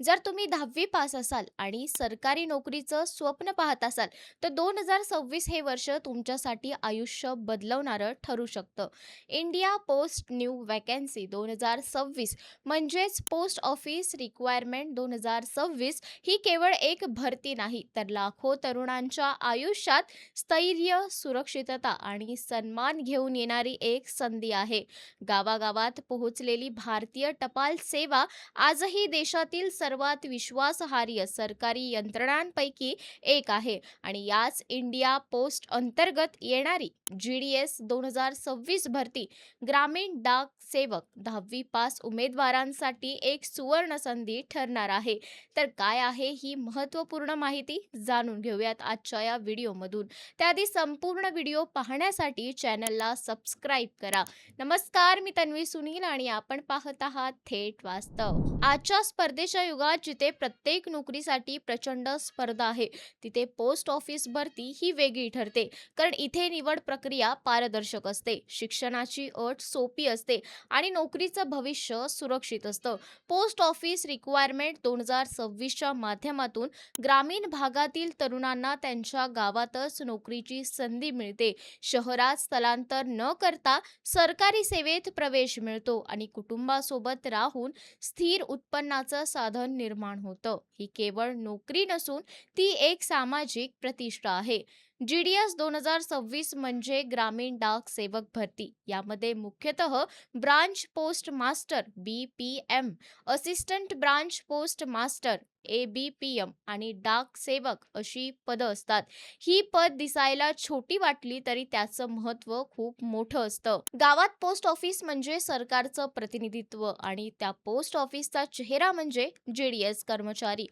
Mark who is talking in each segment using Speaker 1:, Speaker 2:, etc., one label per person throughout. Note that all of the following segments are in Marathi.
Speaker 1: जर तुम्ही 10वी पास असाल आणि सरकारी नोकरीचं स्वप्न पाहत असाल, तर 2026 हे वर्ष तुमच्यासाठी आयुष्य बदलवणारं ठरू शकतं. इंडिया पोस्ट न्यू व्हॅकन्सी 2026 म्हणजेच पोस्ट ऑफिस रिक्वायरमेंट 2026 ही केवळ एक भरती नाही, तर लाखो तरुणांच्या आयुष्यात स्थैर्य, सुरक्षितता आणि सन्मान घेऊन येणारी एक संधी आहे. गावागावात पोहोचलेली भारतीय टपाल सेवा आजही देशातील सर्वात विश्वासार्ह सरकारी यंत्रणांपैकी एक आहे आणि याच इंडिया पोस्ट अंतर्गत येणारी GDS 2026 भरती ग्रामीण डाक सेवक 10वी पास उमेदवारांसाठी एक सुवर्ण संधी ठरणार आहे. तर काय आहे ही महत्त्वपूर्ण माहिती जाणून घेऊयात आजच्या या व्हिडिओमधून. त्याआधी संपूर्ण व्हिडिओ पाहण्यासाठी चॅनलला सबस्क्राईब करा. नमस्कार, मी तन्वी सुनील आणि आपण पाहत आहात थेट वास्तव. आजच्या स्पर्धेच्या युगात जिथे प्रत्येक नोकरीसाठी प्रचंड स्पर्धा आहे, तिथे पोस्ट ऑफिस भरती ही वेगळी ठरते. कारण इथे निवड प्रक्रिया पारदर्शक असते, शिक्षणाची अट सोपी असते आणि नोकरीचं भविष्य सुरक्षित असतं. पोस्ट ऑफिस रिक्वायरमेंट 2026च्या माध्यमातून ग्रामीण भागातील तरुणांना त्यांच्या गावातच नोकरीची संधी मिळते. शहरात स्थलांतर न करता सरकारी सेवेत प्रवेश मिळतो आणि कुटुंबासोबत राहून स्थिर उत्पन्नाचं साधन निर्माण होतं. ही केवळ नोकरी नसून ती एक सामाजिक प्रतिष्ठा आहे. GDS 2026 म्हणजे ग्रामीण डाक सेवक भरती. यामध्ये मुख्यतः branch post master BPM, assistant branch post master ABPM आणि डाक सेवक अशी पदं असतात. ही पद दिसायला छोटी वाटली तरी त्याचं महत्त्व खूप मोठं असतं. गावात पोस्ट ऑफिस म्हणजे सरकारचं प्रतिनिधित्व आणि त्या पोस्ट ऑफिसचा चेहरा म्हणजे GDS कर्मचारी.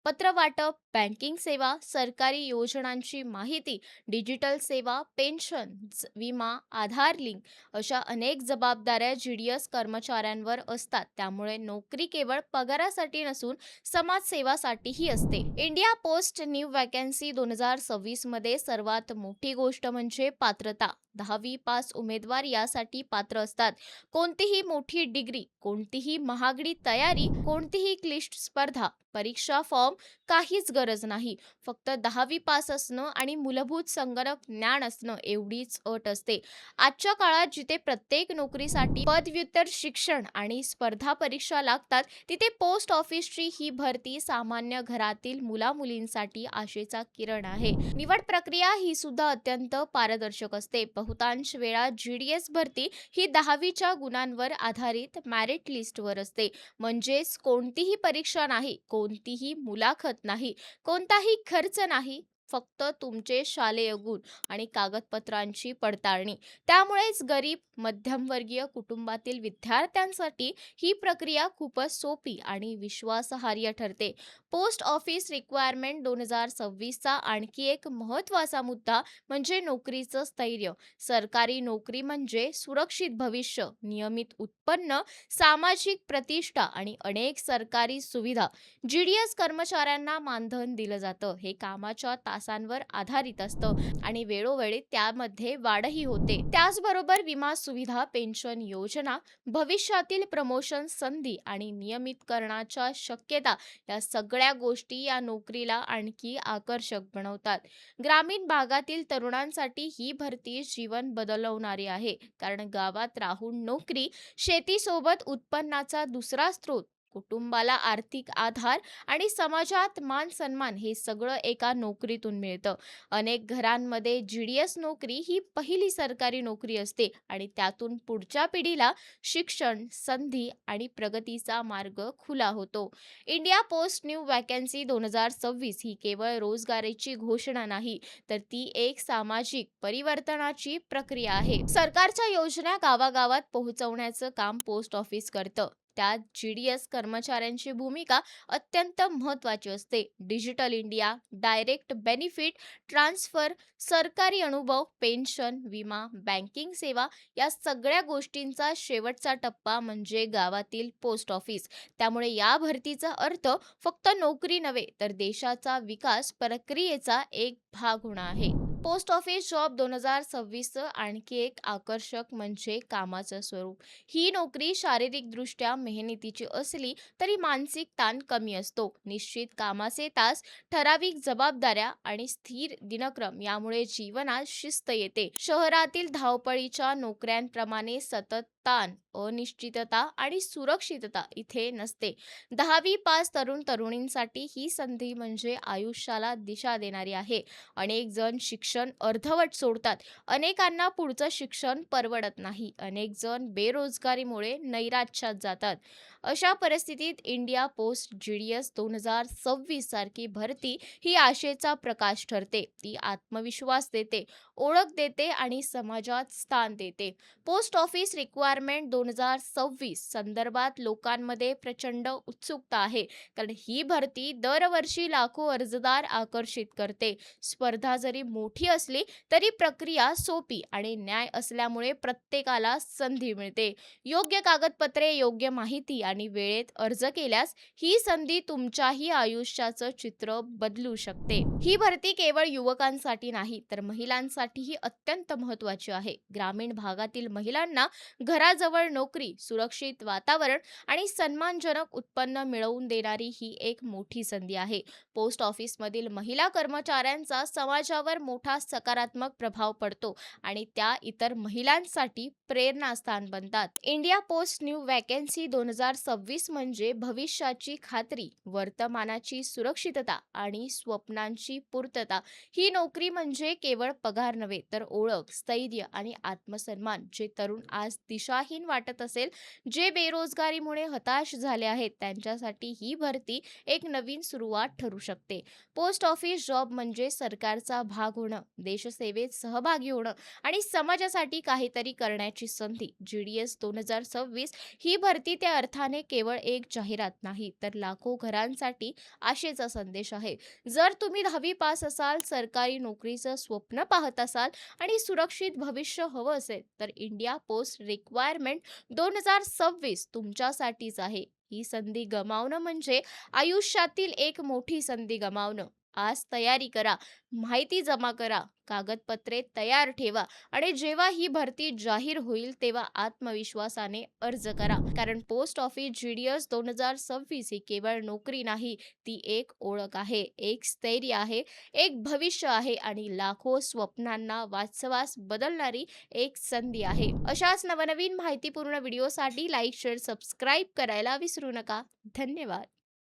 Speaker 1: पत्र वाटप, बँकिंग सेवा, सरकारी योजनांची माहिती, डिजिटल सेवा, पेन्शन, विमा, आधार लिंक अशा अनेक जबाबदाऱ्या GDS कर्मचाऱ्यांवर असतात. त्यामुळे नोकरी केवळ पगारासाठी नसून समाजसेवासाठीही असते. इंडिया पोस्ट न्यू व्हॅकन्सी 2026 मध्ये सर्वात मोठी गोष्ट म्हणजे पात्रता. 10वी पास उमेदवार यासाठी पात्र असतात. कोणतीही मोठी डिग्री, कोणतीही महागडी तयारी, कोणतीही क्लिष्ट स्पर्धा, परीक्षा फॉर्म काहीच गरज नाही. फक्त 10वी पास असणं आणि मूलभूत संगणक ज्ञान असणं एवढीच अट असते. आजच्या काळात जिथे प्रत्येक नोकरीसाठी पदव्युत्तर शिक्षण आणि स्पर्धा परीक्षा लागतात, तिथे पोस्ट ऑफिसची ही भरती सामान्य घरातील मुलामुलींसाठी आशेचा किरण आहे. निवड प्रक्रिया ही सुद्धा अत्यंत पारदर्शक असते. बहुतांश वेळा GDS भरती ही 10वीच्या गुणांवर आधारित मेरिट लिस्टवर असते. म्हणजेच कोणतीही परीक्षा नाही, कोणतीही मुलाखत नाही, कोणताही खर्च नाही, फक्त तुमचे शालेय गुण आणि कागदपत्रांची पडताळणी. त्यामुळेच गरीब मध्यमवर्गीय कुटुंबातील विद्यार्थ्यांसाठी ही प्रक्रिया खूपच सोपी आणि विश्वासार्ह ठरते. पोस्ट ऑफिस रिक्वायरमेंट 2026चा आणखी एक महत्त्वाचा मुद्दा म्हणजे नोकरीचं स्थैर्य. सरकारी नोकरी म्हणजे सुरक्षित भविष्य, नियमित उत्पन्न, सामाजिक प्रतिष्ठा आणि अनेक सरकारी सुविधा. GDS कर्मचाऱ्यांना मानधन दिलं जातं. हे कामाच्या तासांवर आधारित असतं आणि वेळोवेळी त्यामध्ये वाढही होते. त्याचबरोबर विमा सुविधा, पेन्शन योजना, भविष्यातील प्रमोशन संधी आणि नियमितकरणाच्या शक्यता या सगळ्या गोष्टी या नोकरीला आणखी आकर्षक बनवतात. ग्रामीण भागातील तरुणांसाठी ही भरती जीवन बदलवणारी आहे. कारण गावात राहून नोकरी, शेतीसोबत उत्पन्नाचा दुसरा स्रोत, कुटुंबाला आर्थिक आधार आणि समाजात मान सन्मान हे सगळं एका नोकरीतून मिळतं. अनेक घरांमध्ये GDS नोकरी ही पहिली सरकारी नोकरी असते आणि त्यातून पुढच्या पिढीला शिक्षण, संधी आणि प्रगतीचा मार्ग खुला होतो. इंडिया पोस्ट न्यू व्हॅकन्सी 2026 ही केवळ रोजगाराची घोषणा नाही, तर ती एक सामाजिक परिवर्तनाची प्रक्रिया आहे. सरकारच्या योजना गावागावात पोहोचवण्याचं काम पोस्ट ऑफिस करतं. त्यात GDS कर्मचाऱ्यांची भूमिका अत्यंत महत्त्वाची असते. Digital India, direct benefit transfer, सरकारी अनुभव, पेन्शन, विमा, बँकिंग सेवा या सगळ्या गोष्टींचा शेवटचा टप्पा म्हणजे गावातील पोस्ट ऑफिस. त्यामुळे या भरतीचा अर्थ फक्त नोकरी नव्हे, तर देशाचा विकास प्रक्रियेचा एक भाग होणार आहे. पोस्ट ऑफिस जॉब 2026चं आणखी एक आकर्षक म्हणजे कामाचं स्वरूप. ही नोकरी शारीरिकदृष्ट्या मेहनतीची असली तरी मानसिक ताण कमी असतो. निश्चित कामाचे तास, ठराविक जबाबदाऱ्या आणि स्थिर दिनक्रम यामुळे जीवनात शिस्त येते. शहरातील धावपळीच्या नोकऱ्यांप्रमाणे सतत ताण, अनिश्चितता आणि सुरक्षितता इथे नसते. 10वी पास तरुण तरुणींसाठी ही संधी म्हणजे आयुष्याला दिशा देणारी आहे. अनेक जण शिक्षण अर्धवट सोडतात. अनेकांना पुढचं शिक्षण परवडत नाही. अनेक जण बेरोजगारीमुळे नैराश्यात जातात. अशा परिस्थितीत इंडिया पोस्ट GDS 2026 सारखी भरती ही आशेचा प्रकाश ठरते. ती आत्मविश्वास देते, ओळख देते आणि समाजात स्थान देते. पोस्ट ऑफिस रिक्वायरमेंट 2026 संदर्भात लोकांमध्ये प्रचंड उत्सुकता आहे. कारण ही भरती दरवर्षी लाखो अर्जदार आकर्षित करते. स्पर्धा जरी मोठी असली तरी प्रक्रिया सोपी आणि न्याय असल्यामुळे प्रत्येकाला संधी मिळते. योग्य कागदपत्रे, योग्य माहिती आणि वेळेत अर्ज केल्यास ही संधी तुमच्याही आयुष्याचं चित्र बदलू शकते. ही भरती केवळ युवकांसाठी नाही तर महिलांसाठीही अत्यंत महत्त्वाची आहे. ग्रामीण भागातील महिलांना घराजवळ नोकरी, सुरक्षित वातावरण आणि सन्मानजनक उत्पन्न मिळवून देणारी ही एक मोठी संधी आहे. पोस्ट ऑफिसमधील महिला कर्मचाऱ्यांचा समाजावर मोठा सकारात्मक प्रभाव पडतो आणि त्या इतर महिलांसाठी प्रेरणास्थान बनतात. इंडिया पोस्ट न्यू वॅकन्सी 2026 म्हणजे भविष्याची खात्री, वर्तमानाची सुरक्षितता आणि स्वप्नांची पूर्तता. ही नोकरी म्हणजे केवळ पगार नव्हे तर ओळख, स्थैर्य आणि आत्मसन्मान. जे तरुण आज दिशाहीन वाटत असेल, जे बेरोजगारीमुळे हताश झाले आहेत, त्यांच्यासाठी ही भरती एक नवीन सुरुवात ठरू शकते. पोस्ट ऑफिस जॉब म्हणजे सरकारचा भाग होणं, देशसेवेत सहभागी होणं आणि समाजासाठी काहीतरी करण्याची संधी. GDS 2026 ही भरती त्या अर्थाने केवळ एक जाहिरात नाही तर लाखो घरांसाठी आशेचा संदेश आहे. जर तुम्ही 10वी पास असाल, सरकारी नोकरीचं स्वप्न पाहत असाल आणि सुरक्षित भविष्य हवं असेल तर इंडिया पोस्ट रिक्वायरमेंट 2026 तुमच्यासाठीच आहे. ही संधी गमावणं म्हणजे आयुष्यातील एक मोठी संधी गमावणं. आज तयारी करा, माहिती जमा करा, कागदपत्रे तयार ठेवा आणि जेव्हा ही भरती जाहीर होईल तेव्हा आत्मविश्वासाने अर्ज करा. कारण पोस्ट ऑफिस GDS 2026 ही केवळ नोकरी नाही, ती एक ओळख आहे, एक स्थैर्य आहे, एक भविष्य आहे आणि लाखो स्वप्नांना वास्तवास बदलणारी एक संधी आहे. अशाच नवनवीन माहितीपूर्ण व्हिडिओसाठी लाईक, शेअर, सबस्क्राईब करायला विसरू नका. धन्यवाद.